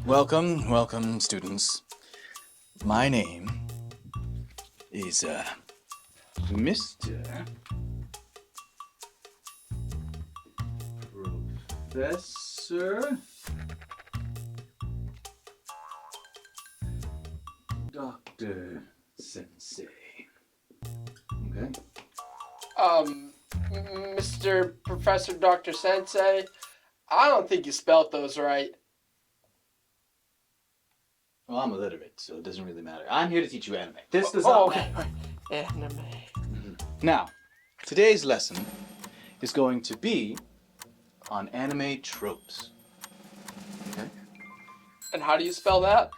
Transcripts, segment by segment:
Welcome, welcome, students. My name is, Mr. Professor Dr. Sensei. Okay? Mr. Professor Dr. Sensei, I don't think you spelt those right. Well, I'm illiterate, so it doesn't really matter. I'm here to teach you anime. This does not matter. Anime. Now, today's lesson is going to be on anime tropes. Okay? And how do you spell that?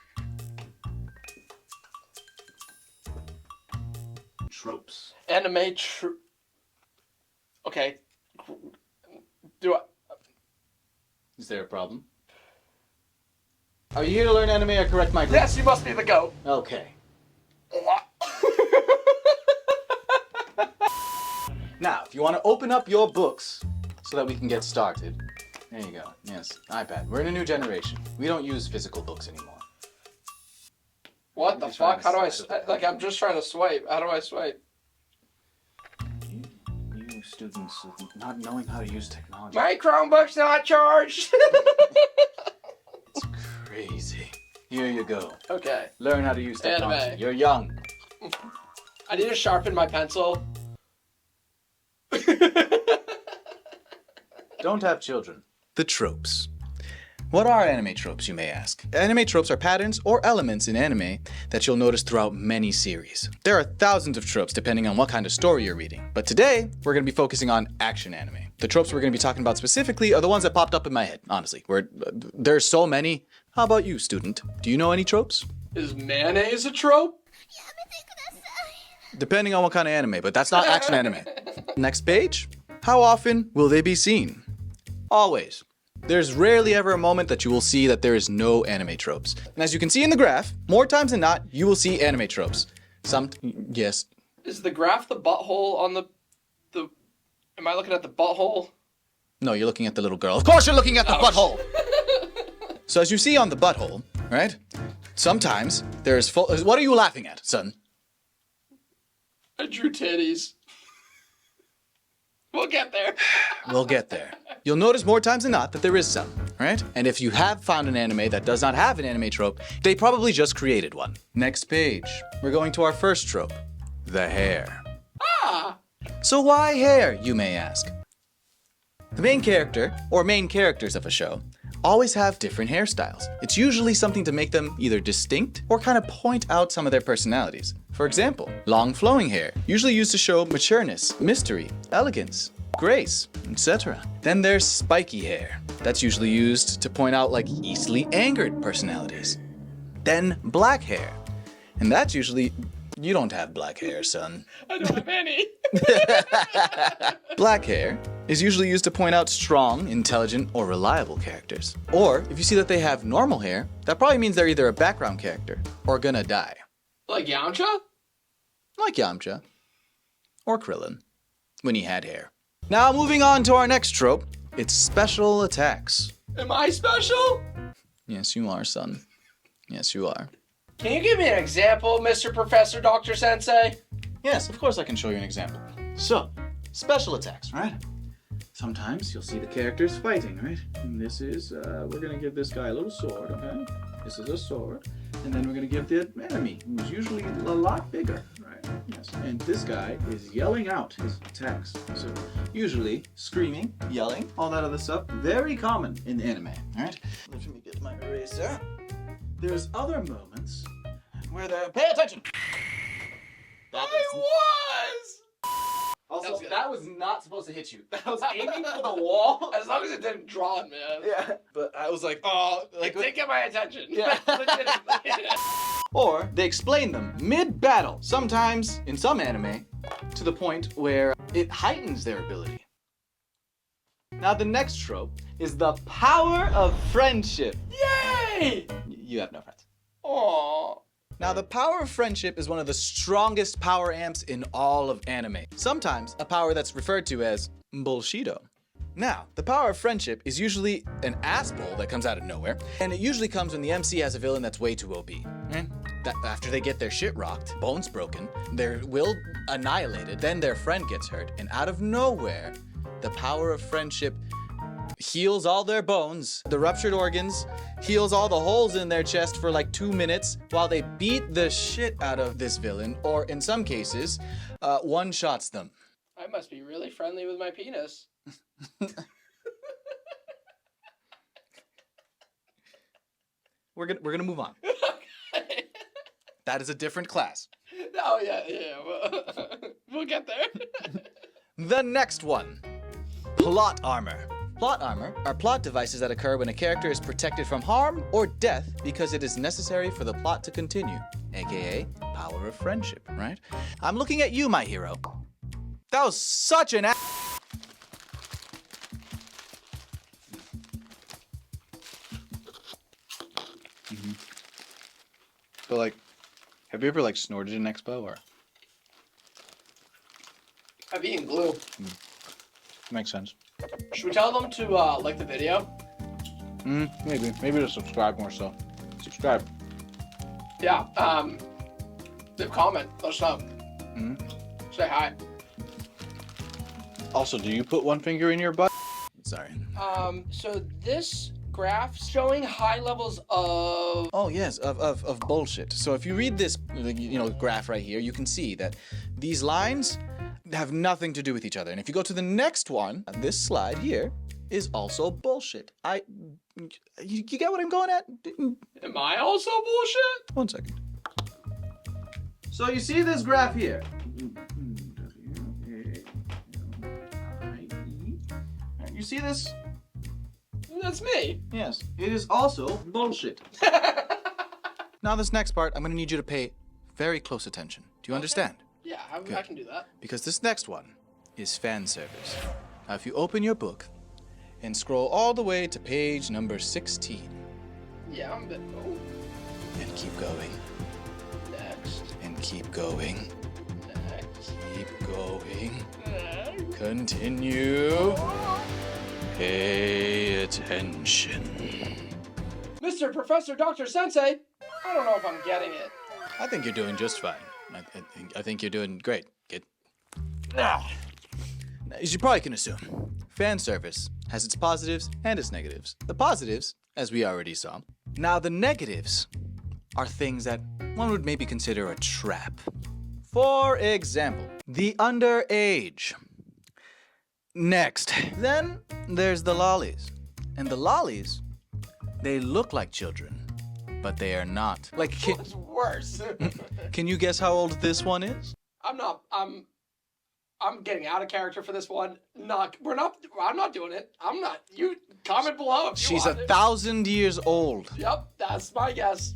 Tropes. Anime Okay. Do I... Is there a problem? Are you here to learn anime or correct my grammar? Yes, you must be the goat. Okay. Now, if you want to open up your books so that we can get started. There you go. Yes, iPad. We're in a new generation. We don't use physical books anymore. What the fuck? How do I... Like, I'm just trying to swipe. How do I swipe? You students not knowing how to use technology. My Chromebook's not charged. It's crazy. Here you go. Okay. Learn how to use technology. Anime. You're young. I need to sharpen my pencil. Don't have children. The tropes. What are anime tropes, you may ask? Anime tropes are patterns or elements in anime that you'll notice throughout many series. There are thousands of tropes depending on what kind of story you're reading. But today, we're going to be focusing on action anime. The tropes we're going to be talking about specifically are the ones that popped up in my head, honestly. There's so many. How about you, student? Do you know any tropes? Is mayonnaise a trope? Depending on what kind of anime, but that's not action anime. Next page. How often will they be seen? Always. There's rarely ever a moment that you will see that there is no anime tropes. And as you can see in the graph, more times than not, you will see anime tropes. Yes. Is the graph the butthole on the... Am I looking at the butthole? No, you're looking at the little girl. Of course you're looking at the butthole! So as you see on the butthole, right? Sometimes there's full... What are you laughing at, son? I drew titties. We'll get there. We'll get there. You'll notice more times than not that there is some, right? And if you have found an anime that does not have an anime trope, they probably just created one. Next page. We're going to our first trope. The hair. Ah! So why hair, you may ask? The main character, or main characters of a show, always have different hairstyles. It's usually something to make them either distinct or kind of point out some of their personalities. For example, long flowing hair, usually used to show matureness, mystery, elegance, grace, etc. Then there's spiky hair. That's usually used to point out like easily angered personalities. Then black hair. And that's usually... You don't have black hair, son. I don't have any. Black hair is usually used to point out strong, intelligent, or reliable characters. Or, if you see that they have normal hair, that probably means they're either a background character or gonna die. Like Yamcha? Like Yamcha. Or Krillin, when he had hair. Now, moving on to our next trope, it's special attacks. Am I special? Yes, you are, son. Yes, you are. Can you give me an example, Mr. Professor Dr. Sensei? Yes, of course I can show you an example. So, special attacks, right? Sometimes you'll see the characters fighting, right? And this is, we're gonna give this guy a little sword, okay? This is a sword. And then we're gonna give the enemy, who's usually a lot bigger, right? Yes. And this guy is yelling out his attacks. So, usually, screaming, yelling, all that other stuff, very common in anime, alright? Let me get my eraser. There's other moments where they're... Pay attention! Also, that was not supposed to hit you. I was aiming for the wall. As long as it didn't draw on me. Yeah. But I was like, Oh, like, didn't get my attention. Yeah. Or they explain them mid-battle, sometimes, in some anime, to the point where it heightens their ability. Now the next trope is the power of friendship. Yay! You have no friends. Aww. Now, the power of friendship is one of the strongest power amps in all of anime. Sometimes a power that's referred to as bullshido. Now, the power of friendship is usually an asshole that comes out of nowhere, and it usually comes when the MC has a villain that's way too OP. Right? That after they get their shit rocked, bones broken, their will annihilated, then their friend gets hurt, and out of nowhere, the power of friendship heals all their bones, the ruptured organs, heals all the holes in their chest for like 2 minutes while they beat the shit out of this villain, or in some cases, one-shots them. I must be really friendly with my penis. We're gonna move on. Okay. That is a different class. Oh, yeah. We'll get there. The next one. Plot armor. Plot armor are plot devices that occur when a character is protected from harm or death because it is necessary for the plot to continue, aka power of friendship, right? I'm looking at you, my hero. That was such an So like, have you ever like snorted an expo or? I've eaten glue. Makes sense. Should we tell them to like the video? Maybe to subscribe more so. Subscribe. Yeah. Leave a comment. Let us know. Say hi. Also, do you put one finger in your butt? Sorry. So this graph showing high levels of... Oh yes, of bullshit. So if you read this, graph right here, you can see that these lines have nothing to do with each other. And if you go to the next one, this slide here is also bullshit. You get what I'm going at? Am I also bullshit? 1 second. So you see this graph here. You see this? That's me. Yes. It is also bullshit. Now this next part, I'm going to need you to pay very close attention. Do you understand? Yeah, I can do that. Because this next one is fan service. Now if you open your book and scroll all the way to page number 16. Yeah, I'm a bit... Oh. And keep going. Next. And keep going. Next. Keep going. Next. Continue. Pay attention. Mr. Professor Dr. Sensei, I don't know if I'm getting it. I think you're doing just fine. I think you're doing great, kid. Now, as you probably can assume, fan service has its positives and its negatives. The positives, as we already saw. Now, the negatives are things that one would maybe consider a trap. For example, the underage. Next. Then there's the lollies. And the lollies, they look like children, but they are not. Like, What's worse? can you guess how old this one is? I'm getting out of character for this one. I'm not doing it. You comment below if you She's want it. 1,000 years old. Yep, that's my guess.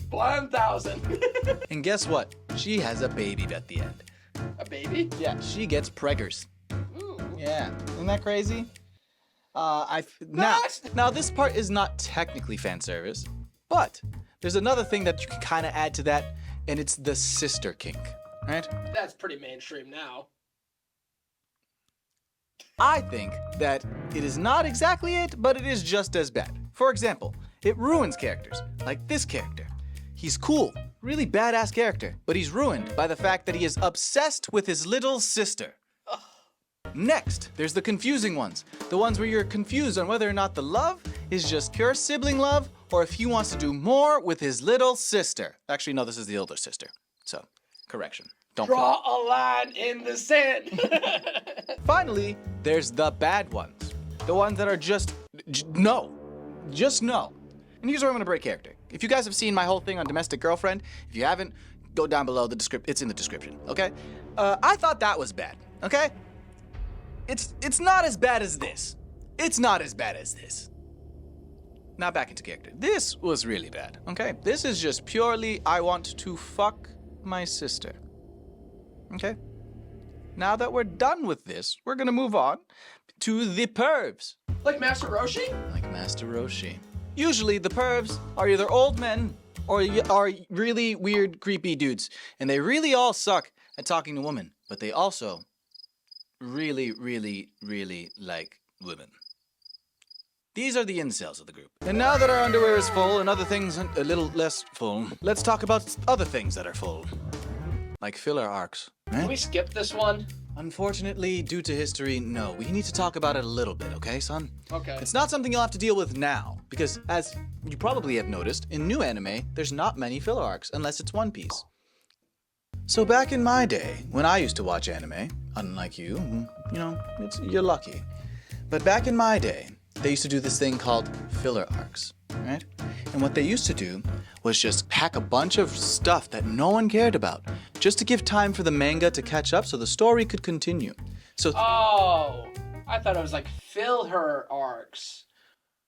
1,000. And guess what? She has a baby at the end. A baby? Yeah, she gets preggers. Ooh. Yeah, isn't that crazy? Now this part is not technically fan service, but there's another thing that you can kind of add to that, and it's the sister kink, right? That's pretty mainstream now. I think that it is not exactly it, but it is just as bad. For example, it ruins characters, like this character. He's cool, really badass character, but he's ruined by the fact that he is obsessed with his little sister. Next, there's the confusing ones. The ones where you're confused on whether or not the love is just pure sibling love or if he wants to do more with his little sister. Actually, no, this is the older sister. So, correction. Don't Draw a line in the sand. Finally, there's the bad ones. The ones that are just no. Just no. And here's where I'm going to break character. If you guys have seen my whole thing on Domestic Girlfriend, if you haven't, go down below the description. It's in the description, okay? I thought that was bad, okay? It's not as bad as this. It's not as bad as this. Now back into character. This was really bad, okay? This is just purely I want to fuck my sister. Okay? Now that we're done with this, we're gonna move on to the pervs. Like Master Roshi? Like Master Roshi. Usually the pervs are either old men or are really weird, creepy dudes. And they really all suck at talking to women. But they also really, really, really like women. These are the incels of the group. And now that our underwear is full and other things a little less full, let's talk about other things that are full. Like filler arcs. Can we skip this one? Unfortunately, due to history, no. We need to talk about it a little bit, okay, son? Okay. It's not something you'll have to deal with now, because as you probably have noticed, in new anime, there's not many filler arcs unless it's One Piece. So back in my day, when I used to watch anime, unlike you, you're lucky. But back in my day, they used to do this thing called filler arcs, right? And what they used to do was just pack a bunch of stuff that no one cared about, just to give time for the manga to catch up so the story could continue. So Oh, I thought it was like fill her arcs.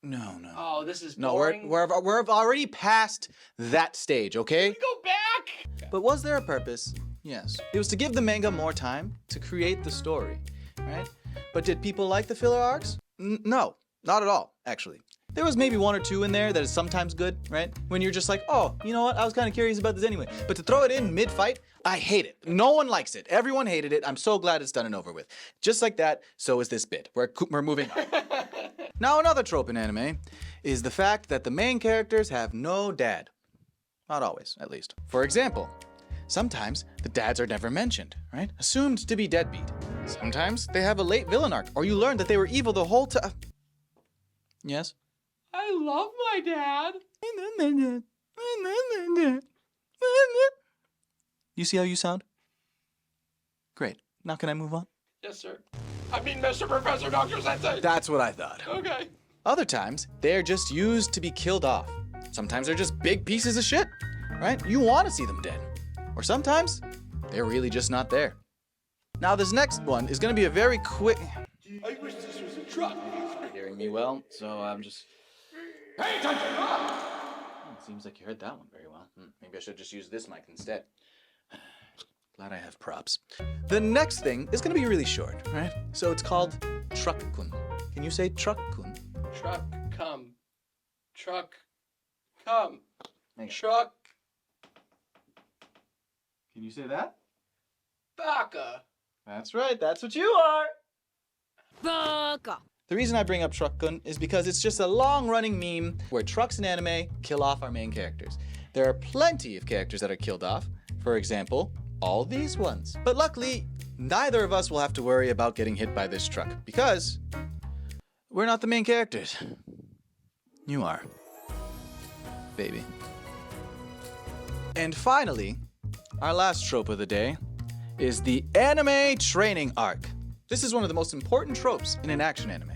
No. Oh, this is No, boring. we're already past that stage, okay? Can we go back? But was there a purpose? Yes. It was to give the manga more time to create the story, right? But did people like the filler arcs? No, not at all, actually. There was maybe one or two in there that is sometimes good, right? When you're just like, oh, you know what? I was kind of curious about this anyway. But to throw it in mid-fight, I hate it. No one likes it. Everyone hated it. I'm so glad it's done and over with. Just like that, so is this bit. We're moving on. Now, another trope in anime is the fact that the main characters have no dad. Not always, at least. For example, sometimes the dads are never mentioned, right? Assumed to be deadbeat. Sometimes they have a late villain arc, or you learn that they were evil the whole time. Yes? I love my dad. You see how you sound? Great. Now can I move on? Yes, sir. I mean, Mr. Professor Dr. Sensei. That's what I thought. Okay. Other times, they're just used to be killed off. Sometimes they're just big pieces of shit, right? You want to see them dead. Or sometimes, they're really just not there. Now, this next one is going to be a very quick... I wish this was a truck. You're hearing me well, so I'm just... Pay attention! It seems like you heard that one very well. Maybe I should just use this mic instead. Glad I have props. The next thing is going to be really short, right? So it's called Truck-kun. Can you say Truck-kun? Truck, come. Truck, come. Make- Truck, Can you say that? baka. That's right, that's what you are! Baka. The reason I bring up Truck-kun is because it's just a long-running meme where trucks in anime kill off our main characters. There are plenty of characters that are killed off. For example, all these ones. But luckily, neither of us will have to worry about getting hit by this truck because we're not the main characters. You are. Baby. And finally, our last trope of the day is the anime training arc. This is one of the most important tropes in an action anime.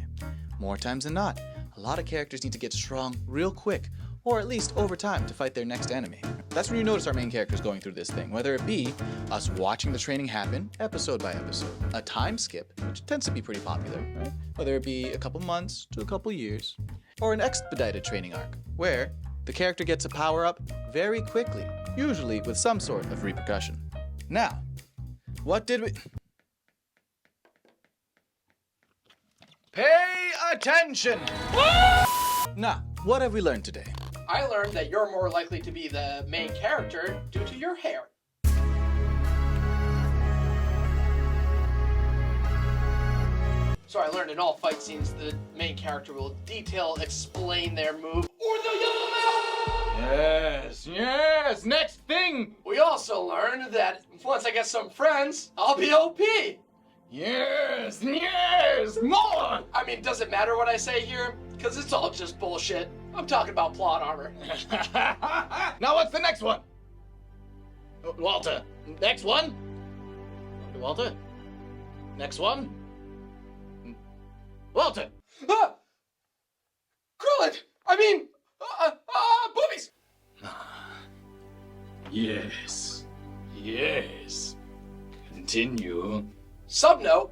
More times than not, a lot of characters need to get strong real quick, or at least over time to fight their next enemy. That's when you notice our main characters going through this thing, whether it be us watching the training happen episode by episode, a time skip, which tends to be pretty popular, right? Whether it be a couple months to a couple years, or an expedited training arc, where the character gets a power-up very quickly, usually with some sort of repercussion. Now, what did we... Pay attention! Now, what have we learned today? I learned that you're more likely to be the main character due to your hair. So I learned in all fight scenes the main character will explain their move or the yellow belt. Yes, next thing! We also learned that once I get some friends, I'll be OP. Yes, more! I mean, does it matter what I say here? Because it's all just bullshit. I'm talking about plot armor. Now what's the next one? Walter. Next one? Walter? Next one? Walter! Ah! Krillin! I mean, boobies! Yes. Continue. Subnote.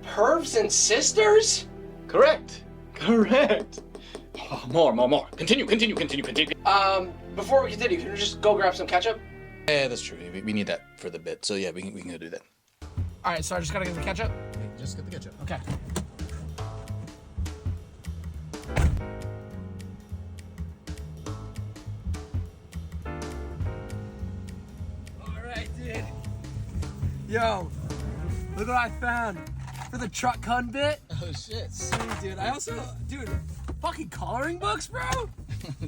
Pervs and sisters? Correct. Oh, more. Continue. Before we continue, can we just go grab some ketchup? Yeah, that's true. We need that for the bit. So yeah, we can go do that. Alright, so I just gotta get the ketchup? Just get the ketchup. Okay. Alright, dude. Yo, look what I found for the truck hun bit. Oh shit. Sweet, dude. I also, dude, fucking coloring books, bro.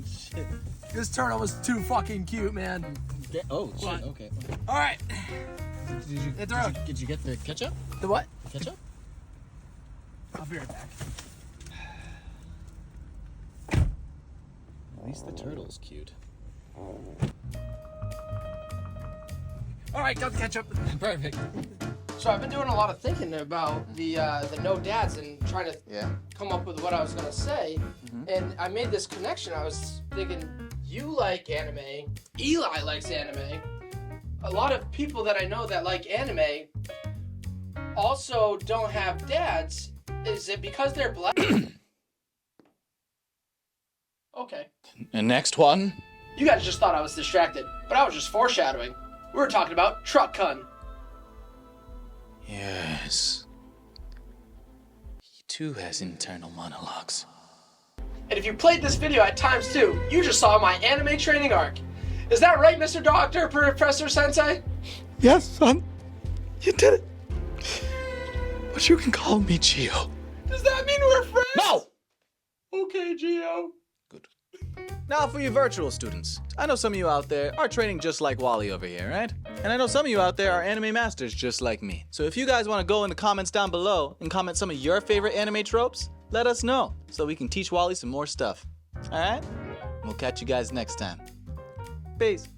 Shit. This turtle was too fucking cute, man. Oh shit. What? Okay. All right. Did you get the ketchup? The what? Ketchup? I'll be right back. At least the turtle's cute. All right, got the ketchup. Perfect. So I've been doing a lot of thinking about the no dads and trying to come up with what I was gonna say, and I made this connection. I was thinking, you like anime, Eli likes anime. A lot of people that I know that like anime also don't have dads. Is it because they're black? Okay. And next one. You guys just thought I was distracted, but I was just foreshadowing. We were talking about Truck Kun. Yes. He too has internal monologues. And if you played this video at times 2, you just saw my anime training arc. Is that right, Mr. Doctor, Professor Sensei? Yes, son. You did it. But you can call me Gio. Does that mean we're friends? No! Okay, Gio. Good. Now for you virtual students. I know some of you out there are training just like wALiE over here, right? And I know some of you out there are anime masters just like me. So if you guys want to go in the comments down below and comment some of your favorite anime tropes, let us know so we can teach wALiE some more stuff. Alright? We'll catch you guys next time. Peace.